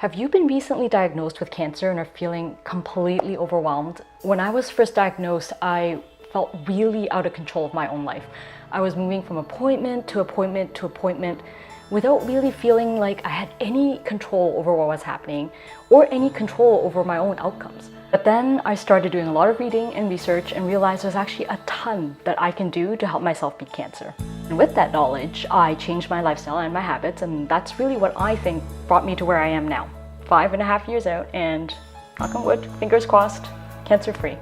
Have you been recently diagnosed with cancer and are feeling completely overwhelmed? When I was first diagnosed, I felt really out of control of my own life. I was moving from appointment to appointment to appointment without really feeling like I had any control over what was happening or any control over my own outcomes. But then I started doing a lot of reading and research and realized there's actually a ton that I can do to help myself beat cancer. And with that knowledge, I changed my lifestyle and my habits, and that's really what I think brought me to where I am now. 5.5 years out, and knock on wood, fingers crossed, cancer-free.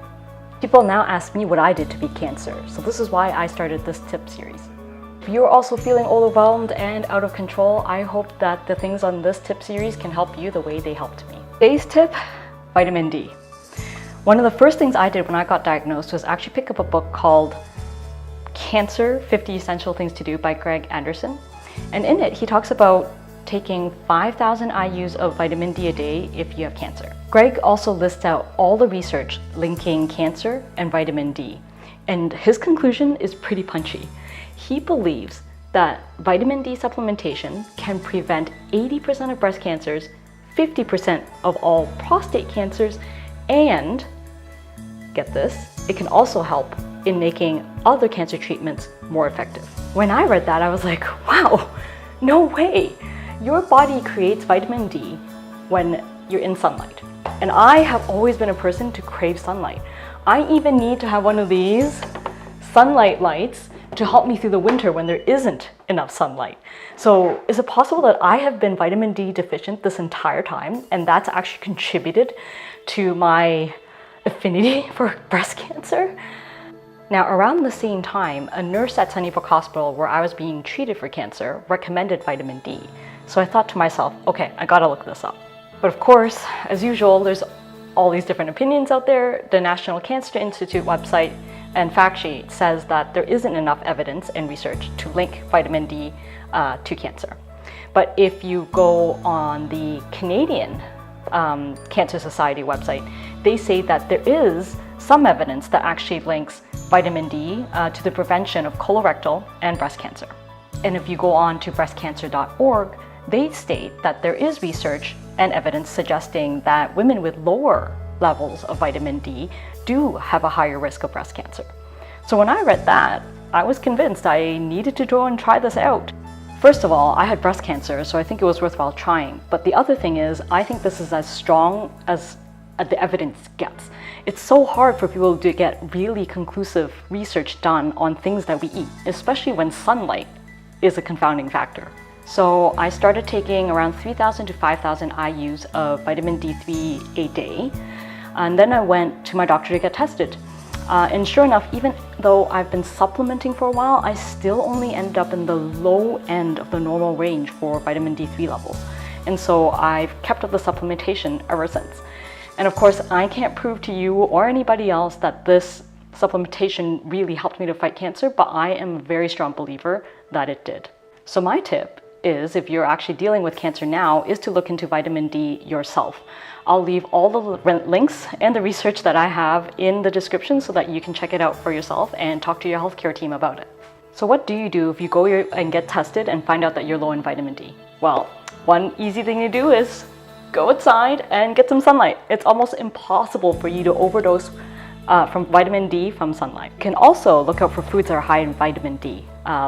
People now ask me what I did to beat cancer, so this is why I started this tip series. If you're also feeling overwhelmed and out of control, I hope that the things on this tip series can help you the way they helped me. Today's tip, vitamin D. One of the first things I did when I got diagnosed was actually pick up a book called Cancer: 50 Essential Things to Do by Greg Anderson. And in it, he talks about taking 5,000 IUs of vitamin D a day if you have cancer. Greg also lists out all the research linking cancer and vitamin D. And his conclusion is pretty punchy. He believes that vitamin D supplementation can prevent 80% of breast cancers, 50% of all prostate cancers, and, get this, it can also help in making other cancer treatments more effective. When I read that, I was like, wow, no way! Your body creates vitamin D when you're in sunlight. And I have always been a person to crave sunlight. I even need to have one of these sunlight lights to help me through the winter when there isn't enough sunlight. So is it possible that I have been vitamin D deficient this entire time, and that's actually contributed to my affinity for breast cancer? Now, around the same time, a nurse at Sunnybrook Hospital, where I was being treated for cancer, recommended vitamin D. So I thought to myself, okay, I gotta look this up. But of course, as usual, there's all these different opinions out there. The National Cancer Institute website and fact sheet says that there isn't enough evidence and research to link vitamin D to cancer. But if you go on the Canadian Cancer Society website, they say that there is some evidence that actually links vitamin D to the prevention of colorectal and breast cancer. And if you go on to breastcancer.org, they state that there is research and evidence suggesting that women with lower levels of vitamin D do have a higher risk of breast cancer. So when I read that, I was convinced I needed to go and try this out. First of all, I had breast cancer, so I think it was worthwhile trying. But the other thing is, I think this is as strong as the evidence gets. It's so hard for people to get really conclusive research done on things that we eat, especially when sunlight is a confounding factor. So I started taking around 3,000 to 5,000 IUs of vitamin D3 a day. And then I went to my doctor to get tested. And sure enough, even though I've been supplementing for a while, I still only ended up in the low end of the normal range for vitamin D3 levels. And so I've kept up the supplementation ever since. And of course, I can't prove to you or anybody else that this supplementation really helped me to fight cancer, but I am a very strong believer that it did. So my tip is, if you're actually dealing with cancer now, is to look into vitamin D yourself. I'll leave all the links and the research that I have in the description so that you can check it out for yourself and talk to your healthcare team about it. So what do you do if you go and get tested and find out that you're low in vitamin D? Well, one easy thing to do is go outside and get some sunlight. It's almost impossible for you to overdose from vitamin D from sunlight. You can also look out for foods that are high in vitamin D.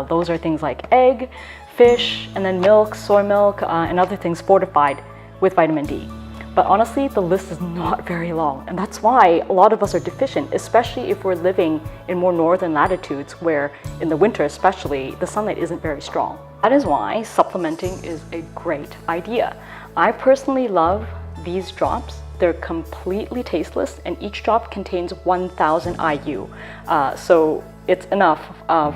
Those are things like egg, fish, and then milk, soy milk, and other things fortified with vitamin D. But honestly, the list is not very long, and that's why a lot of us are deficient, especially if we're living in more northern latitudes where, in the winter especially, the sunlight isn't very strong. That is why supplementing is a great idea. I personally love these drops. They're completely tasteless, and each drop contains 1,000 IU. So it's enough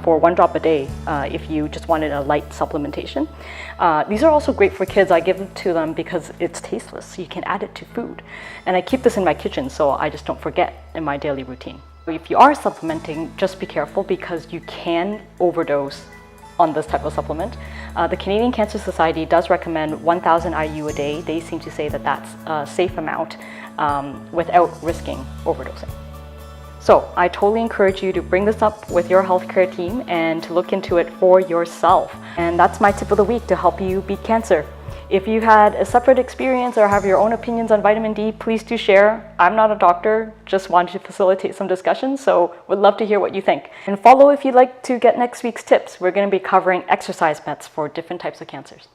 for one drop a day if you just wanted a light supplementation. These are also great for kids. I give them to them because it's tasteless, so you can add it to food. And I keep this in my kitchen so I just don't forget in my daily routine. If you are supplementing, just be careful because you can overdose on this type of supplement. The Canadian Cancer Society does recommend 1,000 IU a day. They seem to say that that's a safe amount without risking overdosing. So I totally encourage you to bring this up with your healthcare team and to look into it for yourself. And that's my tip of the week to help you beat cancer. If you had a separate experience or have your own opinions on vitamin D, please do share. I'm not a doctor, just wanted to facilitate some discussion, so would love to hear what you think. And follow if you'd like to get next week's tips. We're going to be covering exercise meds for different types of cancers.